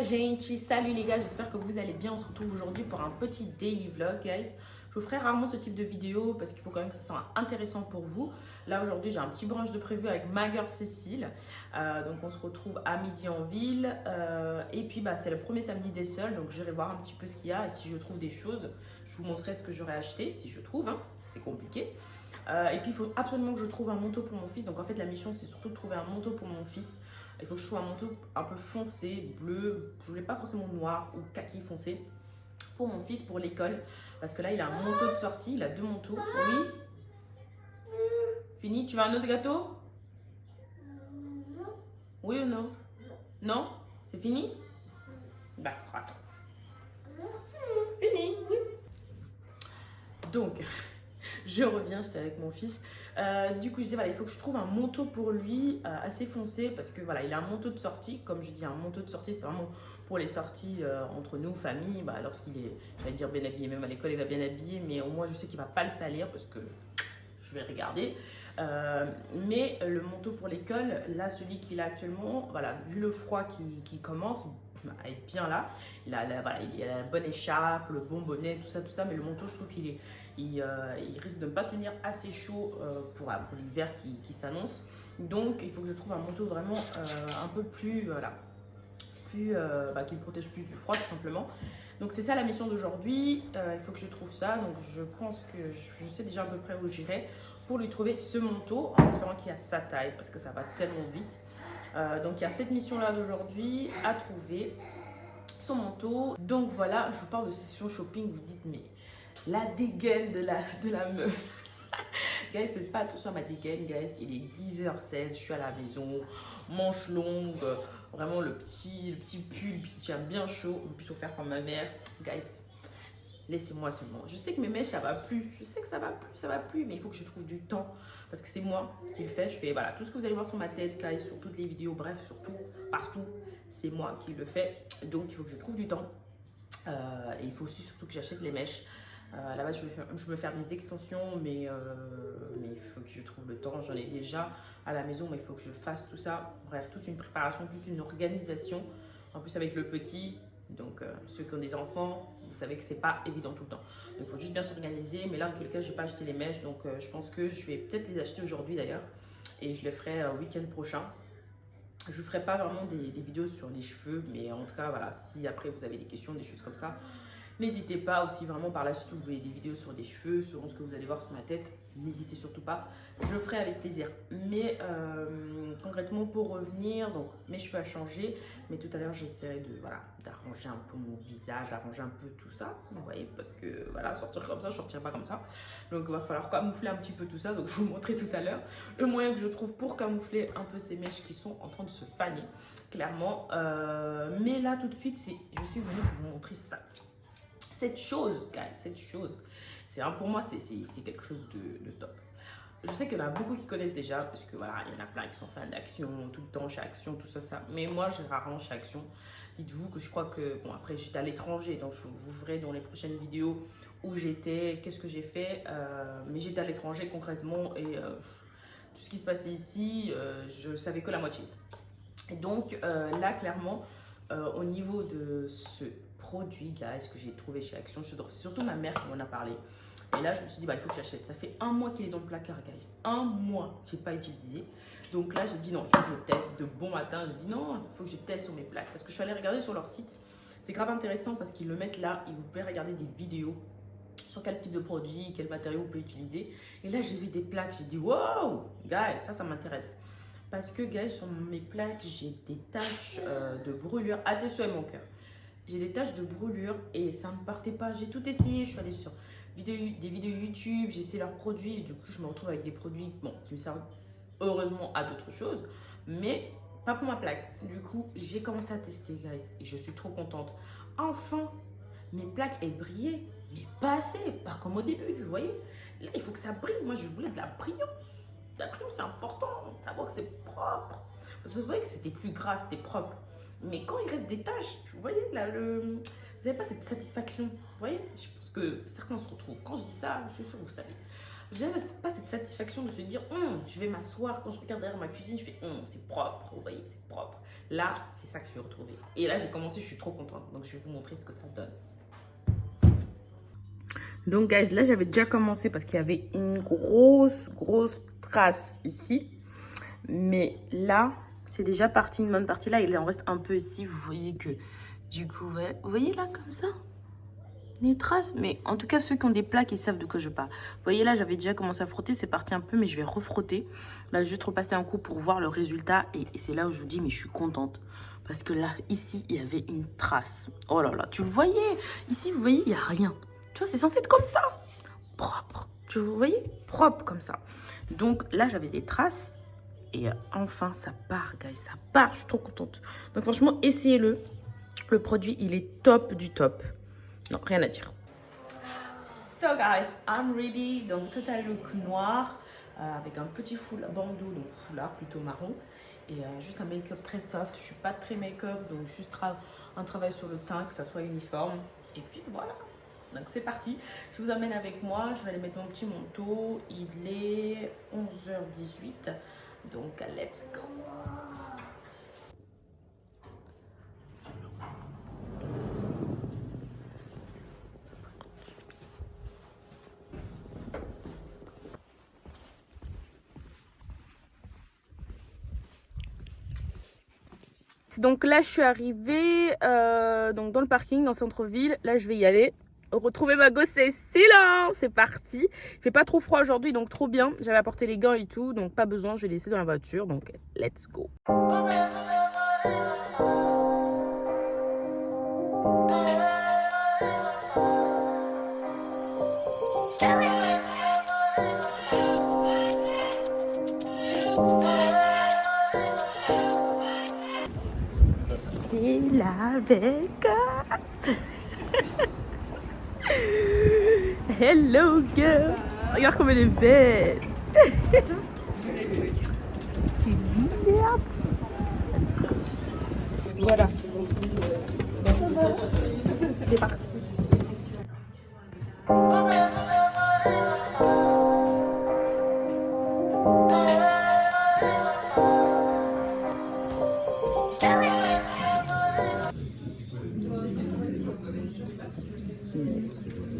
gente, salut les gars, j'espère que vous allez bien. On se retrouve aujourd'hui pour un petit daily vlog, guys. Je vous ferai rarement ce type de vidéo parce qu'il faut quand même que ça soit intéressant pour vous. Là aujourd'hui j'ai un petit brunch de prévu avec ma girl Cécile. Donc on se retrouve à midi en ville. Et puis c'est le premier samedi des soldes, donc j'irai voir un petit peu ce qu'il y a. Et si je trouve des choses, je vous montrerai ce que j'aurais acheté, si je trouve, hein. C'est compliqué. Et puis il faut absolument que je trouve un manteau pour mon fils. Donc en fait la mission c'est surtout de trouver un manteau pour mon fils. Il faut que je trouve un manteau un peu foncé, bleu. Je voulais pas forcément noir ou kaki foncé pour mon fils pour l'école. Parce que là il a un manteau de sortie, il a deux manteaux. Oui. Fini? Tu veux un autre gâteau? Oui ou non? Non? C'est fini? D'accord, attends. Fini, oui. Donc, je reviens, j'étais avec mon fils. Du coup, je dis, voilà, il faut que je trouve un manteau pour lui assez foncé parce que voilà, il a un manteau de sortie. Comme je dis, un manteau de sortie, c'est vraiment pour les sorties entre nous, famille. Lorsqu'il est, je vais dire, bien habillé, même à l'école, il va bien habillé, mais au moins, je sais qu'il ne va pas le salir parce que je vais regarder. Mais le manteau pour l'école, là, celui qu'il a actuellement, voilà, vu le froid qui commence à être bien là, il a la bonne écharpe, le bon bonnet, tout ça, mais le manteau, je trouve qu'il est. Il risque de ne pas tenir assez chaud pour l'hiver qui s'annonce. Donc, il faut que je trouve un manteau vraiment un peu plus, qui me protège plus du froid tout simplement. Donc, c'est ça la mission d'aujourd'hui. Il faut que je trouve ça. Donc, je pense que je sais déjà à peu près où j'irai pour lui trouver ce manteau en espérant qu'il y a sa taille parce que ça va tellement vite. Donc, il y a cette mission-là d'aujourd'hui à trouver son manteau. Donc, voilà, je vous parle de session shopping. Vous dites, mais la dégaine de la meuf. Guys, faites pas attention à ma dégaine, guys. Il est 10h16, je suis à la maison, manche longue, vraiment le petit pull qui tient bien chaud, en plus offert par ma mère. Guys, laissez-moi seulement. Je sais que mes mèches, ça va plus. Je sais que ça va plus, mais il faut que je trouve du temps parce que c'est moi qui le fais. Je fais voilà, tout ce que vous allez voir sur ma tête, guys, sur toutes les vidéos, bref, surtout partout, c'est moi qui le fais. Donc, il faut que je trouve du temps. Et il faut aussi surtout que j'achète les mèches. À la base, je veux faire des extensions, mais il faut que je trouve le temps. J'en ai déjà à la maison, mais il faut que je fasse tout ça. Bref, toute une préparation, toute une organisation. En plus, avec le petit, donc ceux qui ont des enfants, vous savez que c'est pas évident tout le temps. Donc, il faut juste bien s'organiser. Mais là, en tous les cas, je n'ai pas acheté les mèches, donc je pense que je vais peut-être les acheter aujourd'hui d'ailleurs. Et je les ferai week-end prochain. Je ne vous ferai pas vraiment des vidéos sur les cheveux, mais en tout cas, voilà, si après vous avez des questions, des choses comme ça, n'hésitez pas. Aussi vraiment par la suite, vous voulez des vidéos sur des cheveux, selon ce que vous allez voir sur ma tête, n'hésitez surtout pas, je le ferai avec plaisir. Mais concrètement pour revenir, donc mes cheveux à changer, mais tout à l'heure j'essaierai d'arranger un peu mon visage, d'arranger un peu tout ça, vous voyez, parce que voilà, sortir comme ça, je sortirai pas comme ça, donc il va falloir camoufler un petit peu tout ça, donc je vous montrerai tout à l'heure le moyen que je trouve pour camoufler un peu ces mèches qui sont en train de se faner, clairement. Mais là tout de suite, je suis venue pour vous montrer ça. Cette chose, guys, pour moi, c'est quelque chose de top. Je sais qu'il y en a beaucoup qui connaissent déjà, parce que voilà, il y en a plein qui sont fans d'Action, tout le temps chez Action, tout ça. Mais moi, j'ai rarement chez Action. Dites-vous que je crois que, bon, après, j'étais à l'étranger, donc je vous ferai dans les prochaines vidéos où j'étais, qu'est-ce que j'ai fait. Mais j'étais à l'étranger concrètement, et tout ce qui se passait ici, je savais que la moitié. Et donc, là, clairement, au niveau de ce produit là, ce que j'ai trouvé chez Action, c'est surtout ma mère qui m'en a parlé. Et là, je me suis dit, il faut que j'achète. Ça fait un mois qu'il est dans le placard, guys. Un mois, je n'ai pas utilisé. Donc là, j'ai dit non, il faut que je teste. De bon matin, j'ai dit non, il faut que je teste sur mes plaques. Parce que je suis allée regarder sur leur site. C'est grave intéressant parce qu'ils le mettent là. Et vous pouvez regarder des vidéos sur quel type de produit, quel matériau vous pouvez utiliser. Et là, j'ai vu des plaques. J'ai dit, wow, guys, ça m'intéresse. Parce que, guys, sur mes plaques, j'ai des taches de brûlure. À tes souhaits, mon cœur. J'ai des taches de brûlure et ça ne partait pas. J'ai tout essayé. Je suis allée sur des vidéos YouTube. J'ai essayé leurs produits. Du coup, je me retrouve avec des produits qui me servent heureusement à d'autres choses. Mais pas pour ma plaque. Du coup, j'ai commencé à tester, guys. Et je suis trop contente. Enfin, mes plaques, elles brillaient. Mais pas assez. Pas comme au début, vous voyez. Là, il faut que ça brille. Moi, je voulais de la brillance. La brillance, c'est important. Savoir que c'est propre. Parce que vous voyez que c'était plus gras, c'était propre. Mais quand il reste des taches, vous voyez là, vous n'avez pas cette satisfaction. Vous voyez, je pense que certains se retrouvent. Quand je dis ça, je suis sûre que vous savez. J'aime pas cette satisfaction de se dire, je vais m'asseoir, quand je regarde derrière ma cuisine, je fais, c'est propre, vous voyez, c'est propre. Là, c'est ça que je vais retrouver. Et là, j'ai commencé, je suis trop contente. Donc, je vais vous montrer ce que ça donne. Donc, guys, là, j'avais déjà commencé parce qu'il y avait une grosse trace ici. Mais là, c'est déjà parti, une bonne partie là. Il en reste un peu ici. Vous voyez que, du coup, ouais, vous voyez là, comme ça, les traces. Mais en tout cas, ceux qui ont des plaques, ils savent de quoi je parle. Vous voyez là, j'avais déjà commencé à frotter. C'est parti un peu, mais je vais refrotter. Là, juste repasser un coup pour voir le résultat. Et c'est là où je vous dis, mais je suis contente. Parce que là, ici, il y avait une trace. Oh là là, tu le voyais. Ici, vous voyez, il n'y a rien. Tu vois, c'est censé être comme ça. Propre. Tu voyez, propre comme ça. Donc là, j'avais des traces. Et enfin, ça part, guys. Ça part. Je suis trop contente. Donc franchement, essayez-le. Le produit, il est top du top. Non, rien à dire. So guys, I'm ready. Donc total look noir. Avec un petit foulard bandeau, donc foulard plutôt marron. Et juste un make-up très soft. Je suis pas très make-up, donc juste un travail sur le teint, que ça soit uniforme. Et puis voilà. Donc c'est parti. Je vous amène avec moi. Je vais aller mettre mon petit manteau. Il est 11h18. Donc let's go. Donc là, je suis arrivée donc dans le parking, dans le centre-ville. Là, je vais y aller. Retrouver ma gosse, c'est Céline. C'est parti. Il fait pas trop froid aujourd'hui, donc trop bien. J'avais apporté les gants et tout, donc pas besoin. Je vais laisser dans la voiture. Donc, let's go. C'est la Vegas. Hello girl. Regarde comme elle est belle. Voilà. C'est parti.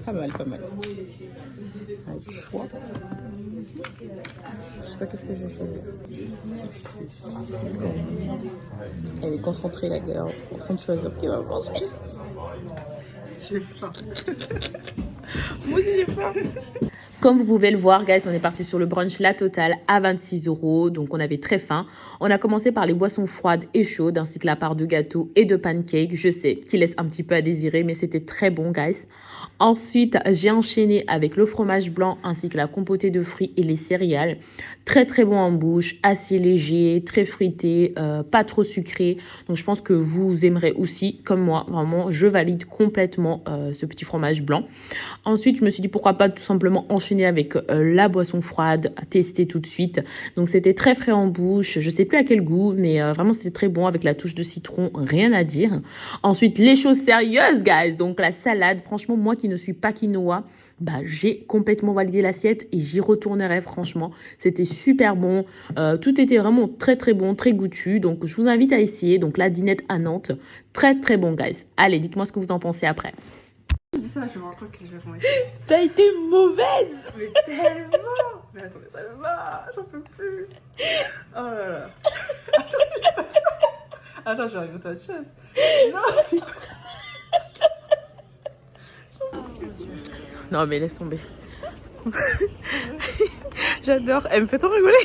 Pas mal, pas mal. Avec choix. Je sais pas qu'est-ce que je vais choisir. Elle est concentrée, la gueule, en train de choisir ce qu'elle va manger. J'ai faim. Moi aussi j'ai faim. Comme vous pouvez le voir, guys, on est parti sur le brunch La Totale à 26 €. Donc, on avait très faim. On a commencé par les boissons froides et chaudes, ainsi que la part de gâteaux et de pancakes. Je sais, qui laisse un petit peu à désirer, mais c'était très bon, guys. Ensuite, j'ai enchaîné avec le fromage blanc, ainsi que la compotée de fruits et les céréales. Très, très bon en bouche, assez léger, très fruité, pas trop sucré. Donc, je pense que vous aimerez aussi, comme moi. Vraiment, je valide complètement ce petit fromage blanc. Ensuite, je me suis dit pourquoi pas tout simplement enchaîner avec la boisson froide, à tester tout de suite. Donc c'était très frais en bouche, je sais plus à quel goût, mais vraiment c'était très bon avec la touche de citron, rien à dire. Ensuite, les choses sérieuses, guys. Donc la salade, franchement, moi qui ne suis pas quinoa, bah j'ai complètement validé l'assiette et j'y retournerai franchement. C'était super bon, tout était vraiment très très bon, très goûtu. Donc je vous invite à essayer. Donc la dinette à Nantes, très très bon, guys. Allez, dites-moi ce que vous en pensez après. Ça, je me rends compte que je vais vraiment. T'as été mauvaise. Mais tellement. Mais attendez, ça va, j'en peux plus. Oh là là. Attends, je vais rajouter autre chose. Non, Non mais laisse tomber. J'adore. Elle me fait trop rigoler.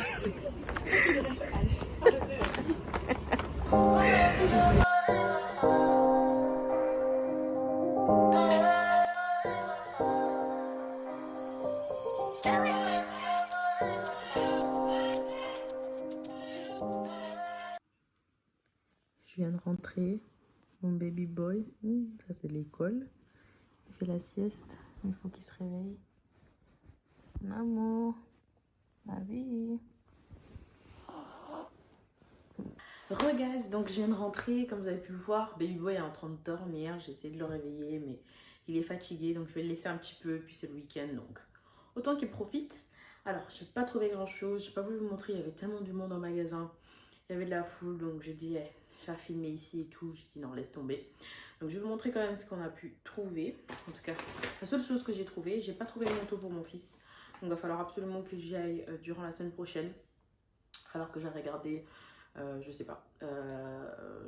Je viens de rentrer. Mon baby boy, ça c'est l'école. Il fait la sieste. Il faut qu'il se réveille. Maman, ma vie. Regarde, donc je viens de rentrer. Comme vous avez pu le voir, baby boy est en train de dormir. J'ai essayé de le réveiller, mais il est fatigué. Donc je vais le laisser un petit peu. Puis c'est le week-end, donc autant qu'il profite. Alors, j'ai pas trouvé grand chose. J'ai pas voulu vous montrer. Il y avait tellement du monde en magasin. Il y avait de la foule. Donc, j'ai dit, j'ai filmé ici et tout. J'ai dit non, laisse tomber. Donc, je vais vous montrer quand même ce qu'on a pu trouver. En tout cas, la seule chose que j'ai trouvée, j'ai pas trouvé le manteau pour mon fils. Donc, il va falloir absolument que j'y aille durant la semaine prochaine. Il va falloir que j'aille regarder. Je sais pas.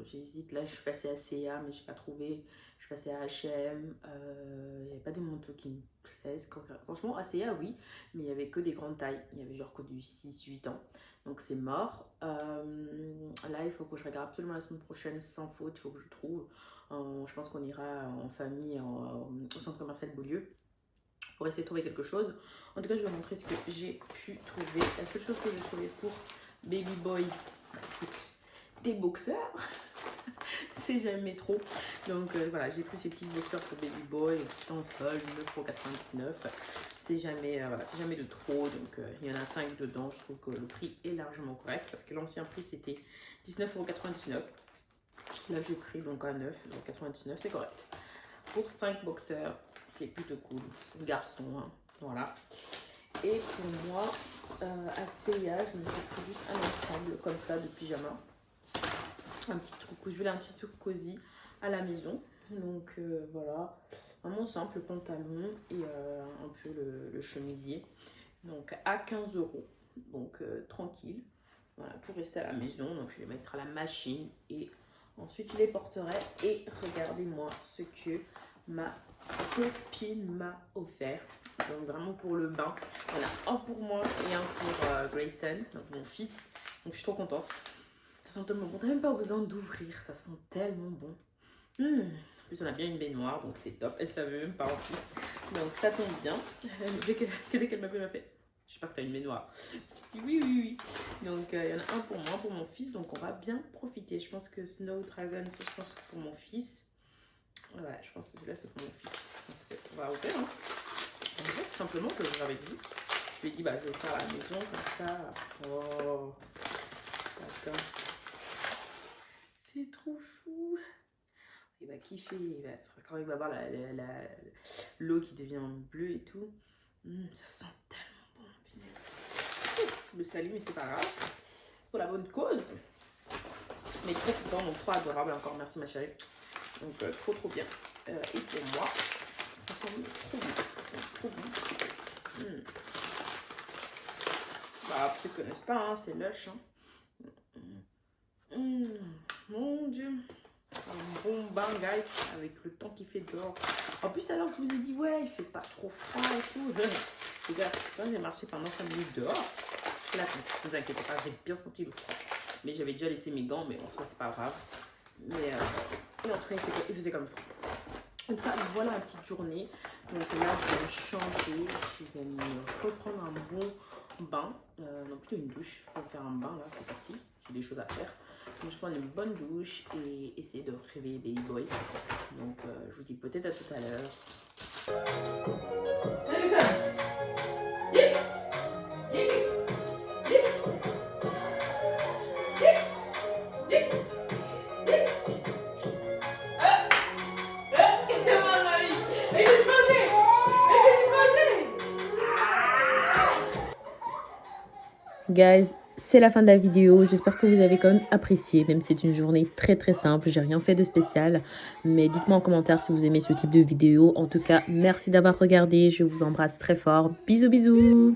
J'hésite. Là, je suis passée à C&A, mais j'ai pas trouvé. Je suis passée à H&M. Il n'y avait pas des manteaux qui me plaisent. Franchement, à C&A, oui. Mais il n'y avait que des grandes tailles. Il y avait genre que du 6-8 ans. Donc, c'est mort. Là, il faut que je regarde absolument la semaine prochaine, sans faute. Il faut que je trouve. Je pense qu'on ira en famille au centre commercial Beaulieu pour essayer de trouver quelque chose. En tout cas, je vais vous montrer ce que j'ai pu trouver. La seule chose que j'ai trouvé pour Baby Boy, bah, écoute, des boxeurs, c'est jamais trop. Donc voilà, j'ai pris ces petits boxeurs pour Baby Boy, qui en solde, 9,99 €. C'est jamais, voilà, c'est jamais de trop. Donc il y en a 5 dedans. Je trouve que le prix est largement correct parce que l'ancien prix c'était 19,99 €. Là j'ai pris donc à 9,99 €, c'est correct. Pour 5 boxeurs, c'est plutôt cool. C'est le garçon, hein. Voilà. Et pour moi, à C&A, je me suis pris juste un ensemble comme ça de pyjama. Un petit truc, je voulais un petit truc cosy à la maison. Donc voilà, vraiment simple, le pantalon et un peu le chemisier. Donc à 15 €. Donc tranquille. Voilà, pour rester à la maison. Donc je vais les mettre à la machine et ensuite je les porterai. Et regardez-moi ce que ma copine m'a offert. Donc vraiment pour le bain. Il y en a un pour moi et un pour Grayson, donc mon fils. Donc je suis trop contente. Ça sent tellement bon. T'as même pas besoin d'ouvrir. Ça sent tellement bon. En plus on a bien une baignoire, donc c'est top. Elle savait même pas en plus. Donc ça tombe bien. Dès qu'elle m'a fait, j'espère que t'as une baignoire. Je dis oui, oui, oui. Donc il y en a un pour moi, pour mon fils. Donc on va bien profiter. Je pense que Snow Dragon, c'est je pense pour mon fils. Ouais, je pense que celui-là c'est pour mon fils. On va ouvrir, hein. On va tout simplement que j'avais dit. Je lui ai dit, bah je vais le faire à la maison comme ça. Oh, d'accord. C'est trop chou. Il va kiffer. Quand il va voir l'eau qui devient bleue et tout. Ça sent tellement bon. Finalement. Je le salue, mais c'est pas grave. Pour la bonne cause. Mais trop content, donc trop adorable. Encore merci ma chérie. Donc trop bien. Et pour moi, ça sent trop bien. Ça sent trop bon. Bah, pour ceux qui ne connaissent pas, hein, c'est Lush. Hein. Mon Dieu. Un bon bain, guys, avec le temps qu'il fait dehors. En plus, alors que je vous ai dit, ouais, il fait pas trop froid et tout. Les gars, j'ai marché pendant 5 minutes dehors. Là, ne vous inquiétez pas, j'ai bien senti le froid. Mais j'avais déjà laissé mes gants, mais en soi, c'est pas grave. Mais en tout cas, il faisait comme froid. En tout cas, voilà la petite journée. Donc là, je vais me changer. Je vais me reprendre un bon bain. Non, plutôt une douche. Je vais faire un bain là, cette fois-ci. J'ai des choses à faire. Donc, je prends une bonne douche et essayer de réveiller Baby Boy. Donc, je vous dis peut-être à tout à l'heure. Guys, c'est la fin de la vidéo. J'espère que vous avez quand même apprécié, même si c'est une journée très très simple. J'ai rien fait de spécial, mais dites-moi en commentaire si vous aimez ce type de vidéo. En tout cas, merci d'avoir regardé. Je vous embrasse très fort. Bisous bisous.